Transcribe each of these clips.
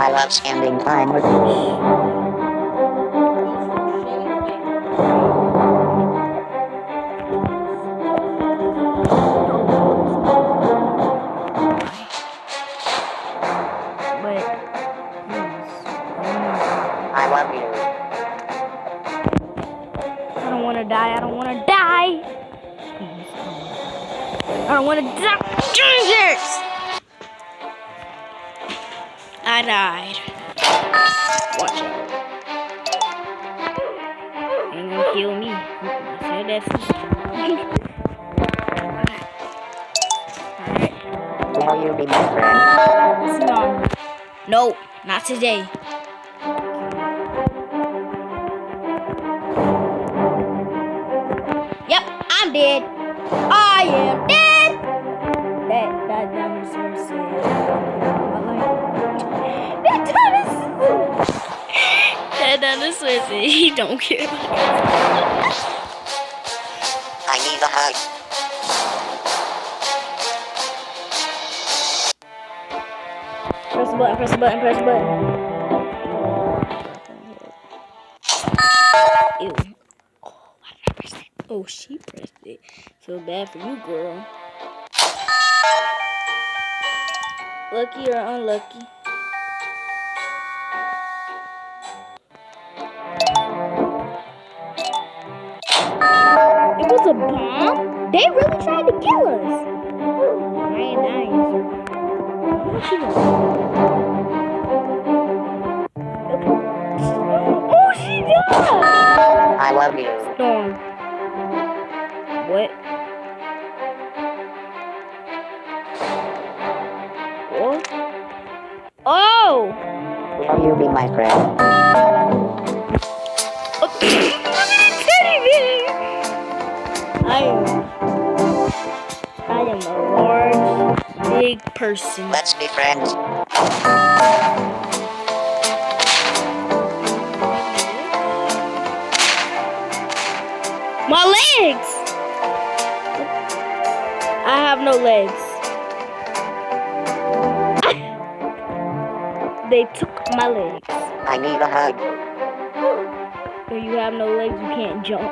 I love spending time with you. I love you. I don't want to die. I don't want to die. I don't want to die. Jesus! I died. Watch out. Ain't gonna kill me. I said that first. Will you be my friend? No, not today. Yep, I'm dead. I am dead. That dinosaur said. That dinosaur said he don't care. I need a hug. Press the button, press the button, press the button. Ew. Oh, why did I press it? Oh, she pressed it. Feel bad for you, girl. Lucky or unlucky? It was a bomb? They really tried to kill us. I ain't dying. What she doing? Oh, she died! I love you. Storm. What? What? Oh! Will you be my friend? I am a large, big person. Let's be friends. My legs! I have no legs. They took my legs. I need a hug. When you have no legs, you can't jump.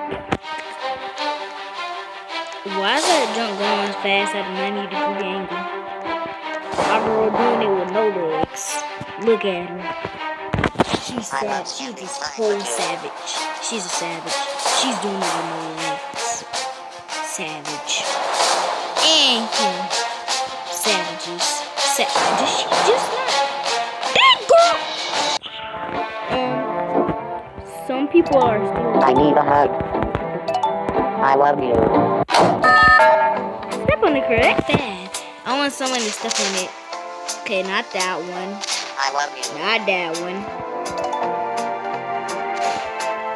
Why is that jump going as fast at a 90-degree angle? My girl doing it with no legs. Look at her. She's savage. She's this whole savage. She's a savage. She's doing it with no legs. Savage. And him. Savages. Savages. She just not. That girl! Some people are still. I need a hug. I love you. Step on the correct bed. I want someone to step on it. Okay, not that one. I love you. Not that one.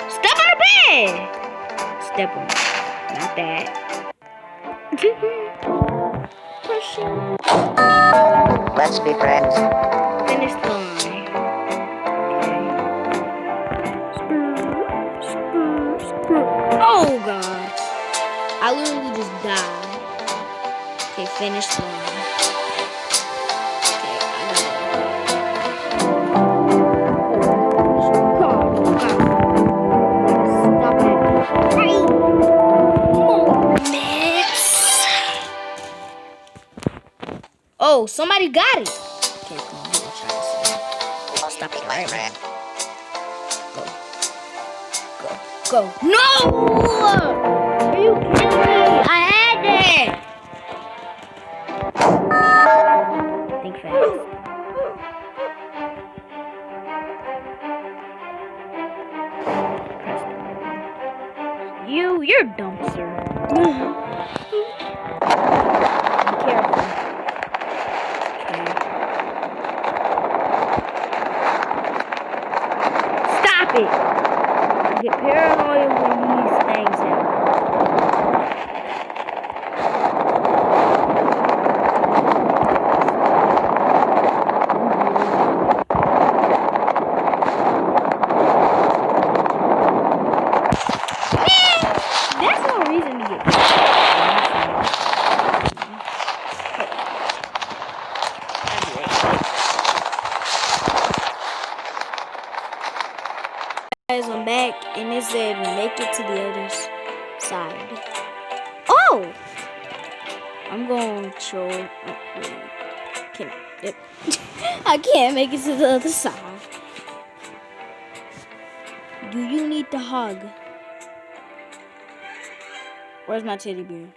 Step on the bed. Step on it. Not that. Pushing. Let's be friends. Finish the line. Okay. Oh God. I literally just died. Okay, finish the line. Okay, I got it. Stop it. Right. Moments. Oh, somebody got it. Okay, come on, I'm gonna try this. Stop it right now. Go. No! Are you kidding me? I had that! Think fast. You're dumb, sir. Be careful. Okay. Stop it! Get paranoid when these things happen. That's no reason to get said make it to the other side. Oh! I'm going to show. I can't make it to the other side. Do you need the hug? Where's my teddy bear?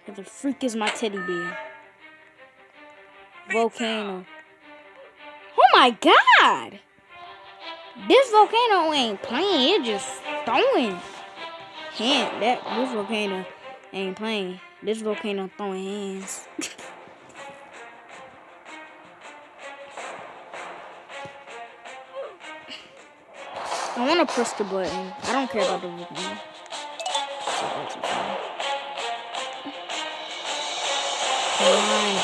Where the freak is my teddy bear? Volcano. Oh my god! This volcano ain't playing, it just throwing. This volcano ain't playing. This volcano throwing hands. I wanna push the button. I don't care about the volcano. Come on.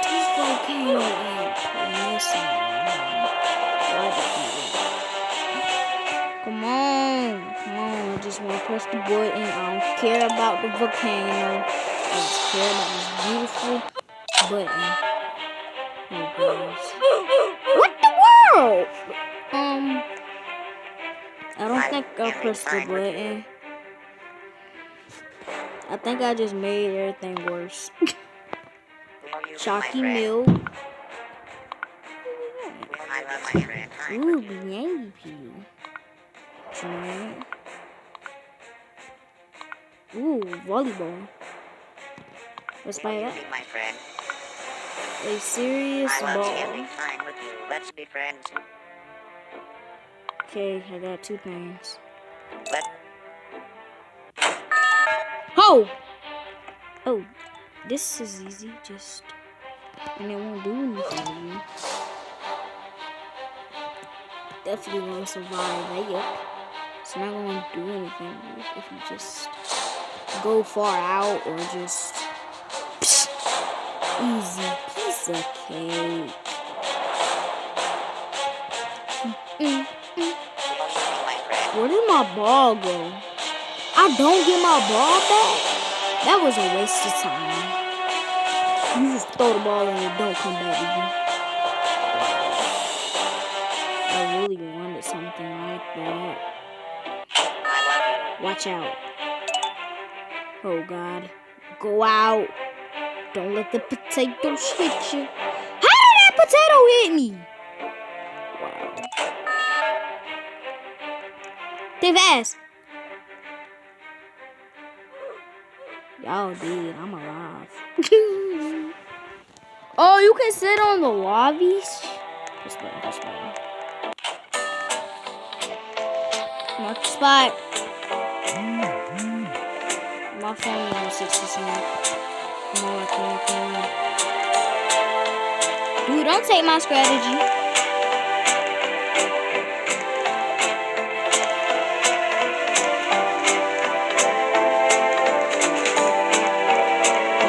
This volcano ain't missing. Come on. I just want to press the button. I don't care about the volcano. I just care about this beautiful button. Oh gosh. What the world? I don't think I pressed the button. I think I just made everything worse. Chalky milk. I love my friend. Ooh, Bianchi peel. Try. Ooh, volleyball. Let's play Will that. you be my friend? A serious I love ball. spending time with you. Let's be friends. Okay, I got 2 things. Let Oh! Oh, this is easy. Just. And it won't do anything to you. Definitely won't survive. Yep. It's not gonna do anything if you just go far out or just easy piece of cake. will you be my friend? Where did my ball go? I don't get my ball back? That was a waste of time. You just throw the ball and it don't come back to you. I really wanted something like that. I love Watch out. Oh God. Go out. Don't let the potatoes hit you. How did that potato hit me? Wow. Stay fast. Y'all did. I'm alive. Oh, you can sit on the lobbies? This button. Mark the spot. My phone is on 6%. Come on. Dude, don't take my strategy.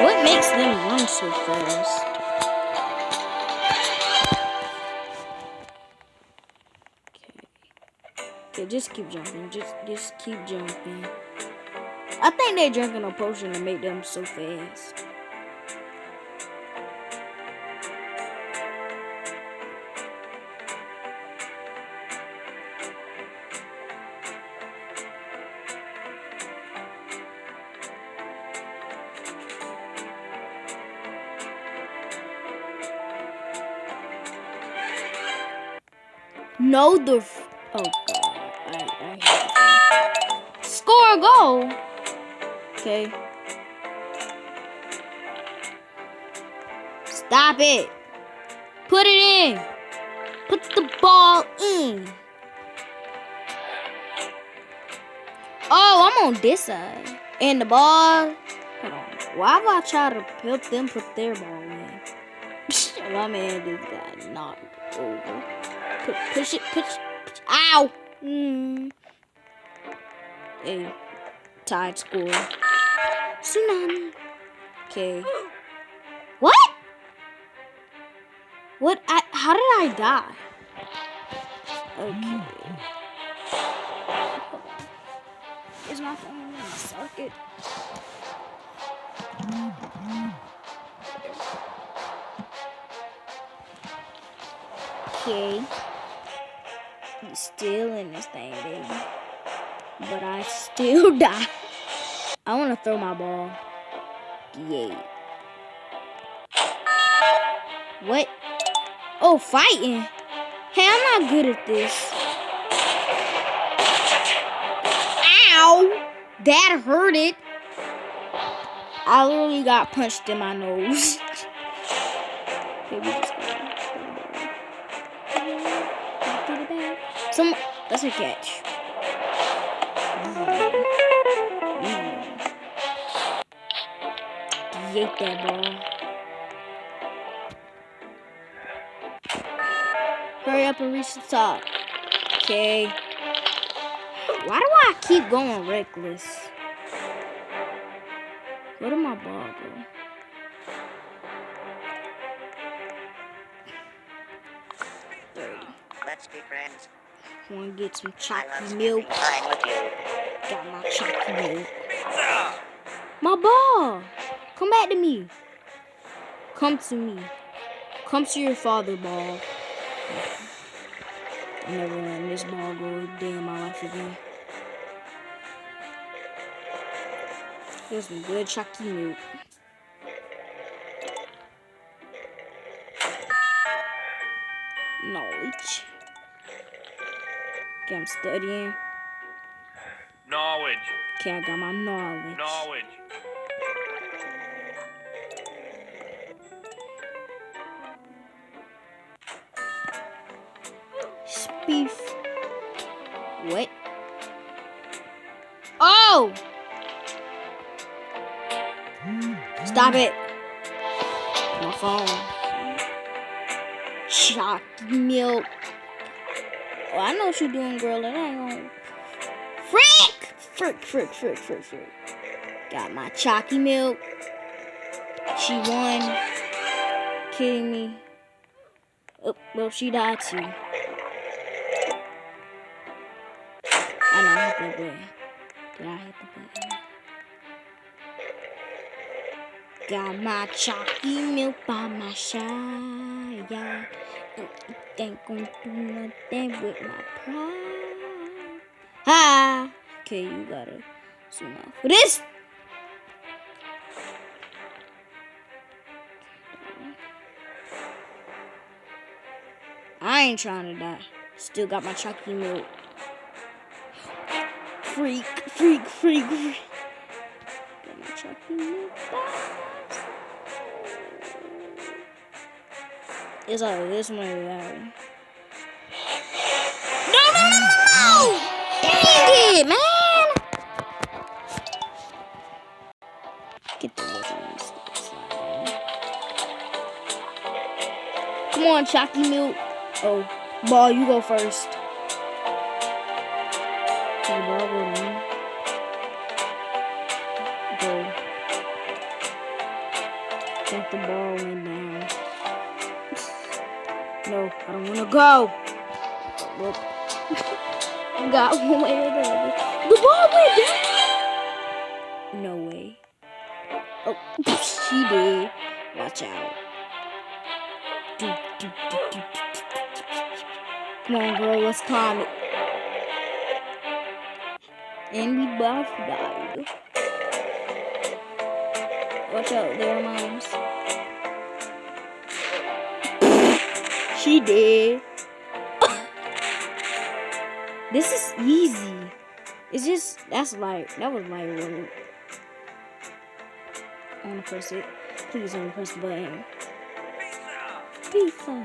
What makes them run so fast? Okay, just keep jumping. Just keep jumping. I think they drinking a potion to make them so fast. No, oh God, I hate it. Score a goal. Okay. Stop it. Put it in. Put the ball in. Oh, I'm on this side. And the ball. Hold on. Why would I try to help them put their ball in? My man just got knocked over. Push it. Ow! Hey, tied score. Tsunami. Okay. What? What? How did I die? Okay. Is my phone in the circuit? Okay. still in this thing, baby. But I still die. I want to throw my ball. Yay. What? Oh, fighting. Hey, I'm not good at this. Ow! That hurt it. I literally got punched in my nose. Okay, we just gotta get it back. That's a catch. Yank that ball. Hurry up and reach the top. Okay. Why do I keep going reckless? Where did my ball go? Let's be friends. Want to get some I love chocolate milk? spending time with you. Got my chocolate milk. My ball! Come back to me. Come to me. Come to your father, ball. I'm never letting this ball go a day in my life again. Here's some good chocolate milk. Knowledge. Okay, I'm studying. Knowledge. Okay, I got my knowledge. Knowledge. Beef. What? Oh! Stop it. My phone. Chocolate milk. Oh, I know what you're doing, girl. That ain't gonna... Frick. Got my chocolate milk. She won. Kidding me. Oh, well, she died too. I know, I hit that button. Did I hit the button? Got my chocolate milk by my side. And it ain't gonna do nothing with my pride. Ah! Okay, you gotta zoom out for this. I ain't trying to die. Still got my chocolate milk. Freak. Got my chocolate milk. It's either this one or that one. No! Dang it, man! Get the weapons. Come on, chocolate milk. Oh, ball, you go first. The ball go down. Go. I think the ball went down. No, I don't want to go. Look. I got one way or the other. The ball went down. No way. Oh, she did. Watch out. Come on, girl, let's climb it. And we both died. Watch out there, moms. She did. This is easy. It's just, that was light work. I wanna press it. Please don't press the button. Pizza.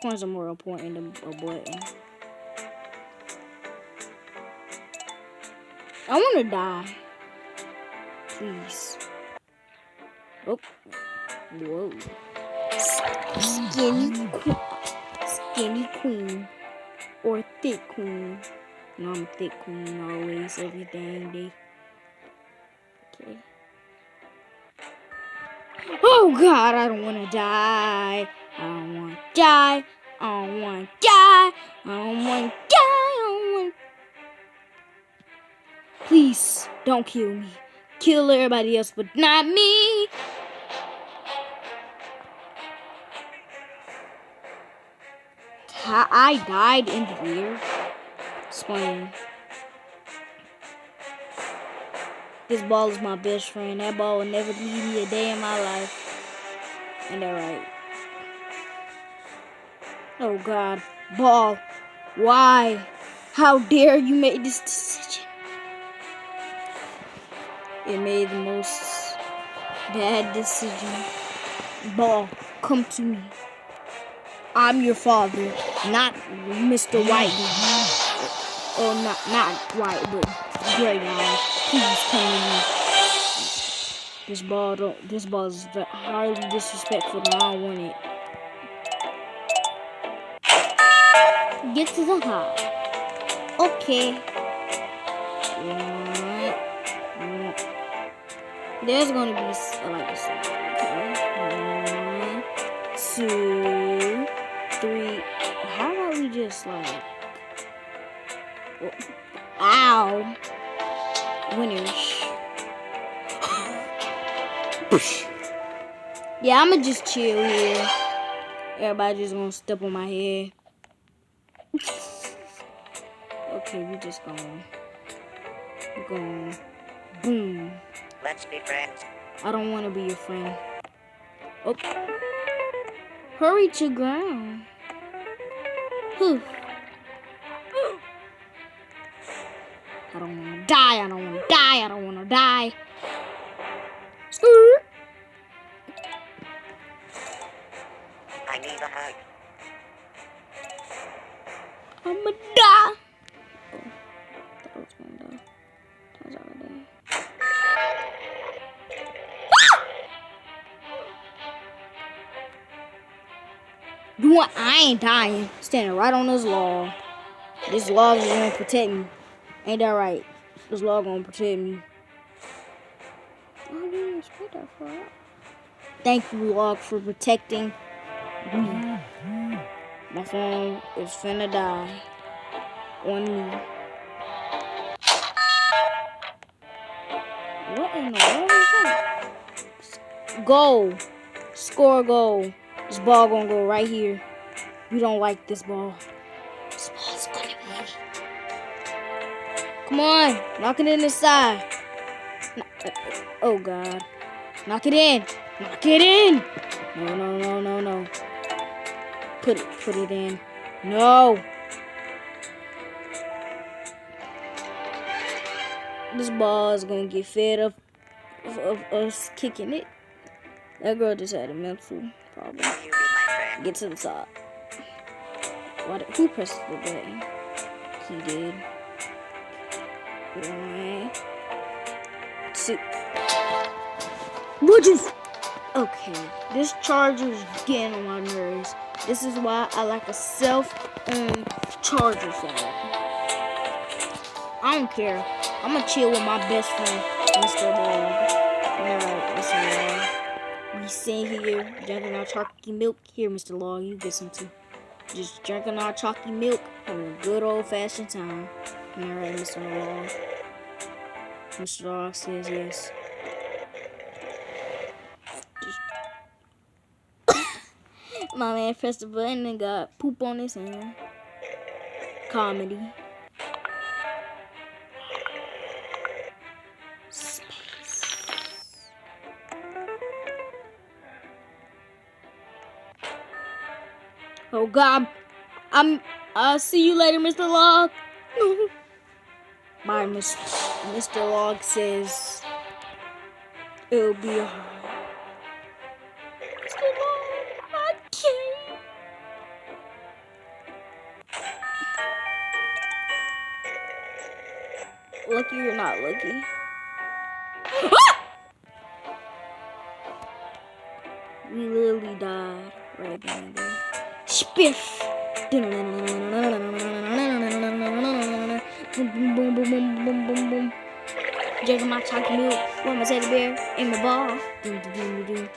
Coins are more important than a button. I wanna die. Please. Oh. Whoa. Skinny queen. Or thick queen. No, I'm a thick queen always, every dang day. Okay. Oh God, I don't wanna die. I don't wanna die. I don't wanna die. I don't wanna die. I don't wanna... Please, don't kill me. kill everybody else, but not me. I died in the air. Explain. This ball is my best friend. That ball will never leave me a day in my life. Ain't that right? Oh God, ball. Why? How dare you make this decision? It made the most bad decision. Ball, come to me. I'm your father, not Mr. White. Oh, not White, but Gray Eye. Please come to me. This ball is highly disrespectful, and I don't want it. Get to the hop. Okay. There's gonna be like a okay. 1, 2, 3. How about we just like? Ow! Winners. Yeah, I'ma just chill here. Everybody just gonna step on my head. Okay, we just gonna boom. Let's be friends. I don't want to be your friend. Oh, hurry to ground. Whew. I don't want to die. I don't want to die. I don't want to die. Screw. I need a hug. I'ma die. Oh, thought I was gonna die. I was already dead. You want? I ain't dying. Standing right on this log. This log is gonna protect me. Ain't that right? This log gonna protect me. I didn't expect that for it. Thank you, log, for protecting me. My phone is finna die on me. What in the world is that? Goal. Score a goal. This ball gonna go right here. We don't like this ball. This ball's gonna be. Come on. Knock it in the side. Oh, God. Knock it in. Knock it in. No. Put it in. No. This ball is gonna get fed up of us kicking it. That girl just had a mental problem. Will you be my friend? Get to the top. Who pressed the button? He did. 1, 2. Would you? Okay, this charger is getting on my nerves. This is why I like a self-owned charger phone. I don't care. I'm gonna chill with my best friend, Mr. Log. Alright, Mr. Log. We sitting here drinking our chalky milk. Here, Mr. Log, you get some too. Just drinking our chalky milk, having a good old-fashioned time. Alright, Mr. Log. Mr. Log says yes. My man pressed the button and got poop on his hand. Comedy. Space. Oh God. I'll see you later, Mr. Log. Bye, Mr. Log says it'll be alright. Mr. Log, I can't. Lucky or not lucky. We literally died right then. Spiff. Boom, boom, boom, boom, boom, boom, boom. Drinking my chocolate milk with my teddy bear and my ball. Doom, doom, doom, doom.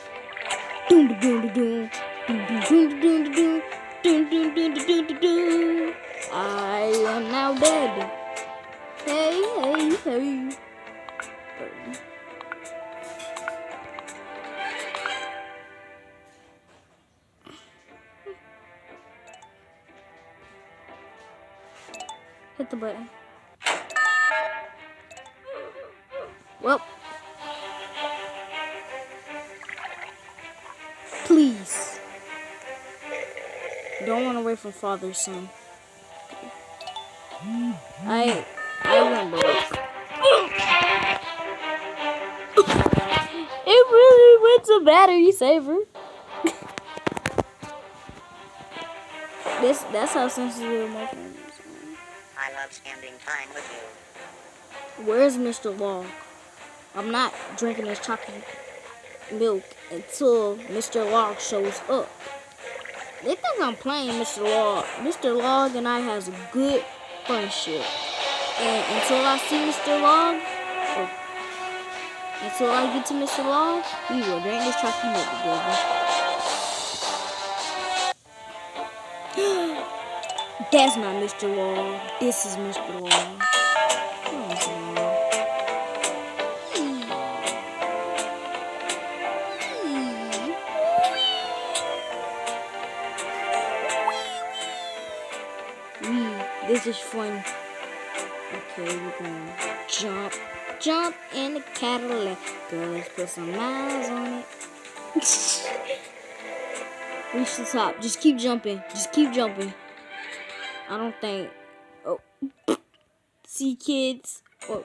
Doom, doom, doom, doom. Doom, doom, doom, doom, doom. Doom, doom, doom, doom, doom, doom. I am now dead. Hey. Hit the button. Well. Please. Don't run away from father, son. I went broke. It really went to battery saver. That's how sensitive my phone is. I love spending time with you. Where's Mr. Log? I'm not drinking this chocolate milk until Mr. Log shows up. They think I'm playing Mr. Log. Mr. Log and I has a good friendship. And until I see Mr. Log, or until I get to Mr. Log, we will drink this chocolate milk together. That's not Mr. Log. This is Mr. Log. Oh, Mr. Log. This is fun. Okay, we're gonna jump in the Cadillac. Girl, let's put some miles on it. Reach the top. Just keep jumping. Just keep jumping. I don't think. Oh, see, kids. Oh.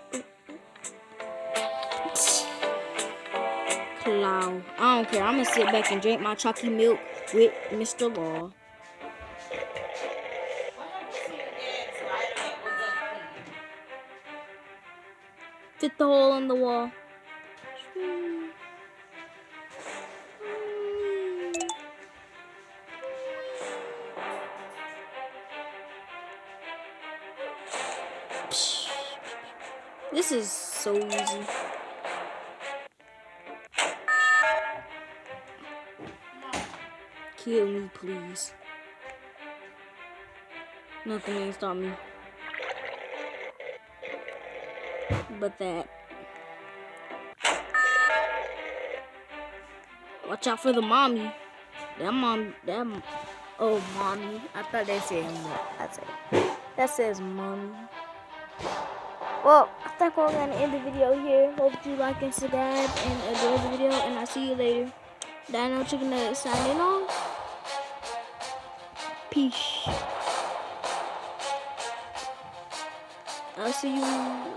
Cloud. I don't care. I'm gonna sit back and drink my chalky milk with Mr. Law. Fit the hole in the wall. This is so easy. Kill me, please. Nothing ain't stop me. But that. Watch out for the mommy. Oh, mommy. I thought that said that says mommy. Well, I think we're gonna end the video here. Hope you like and subscribe and enjoy the video, and I'll see you later. Dino Chicken Nugget signing off. Peace. I'll see you.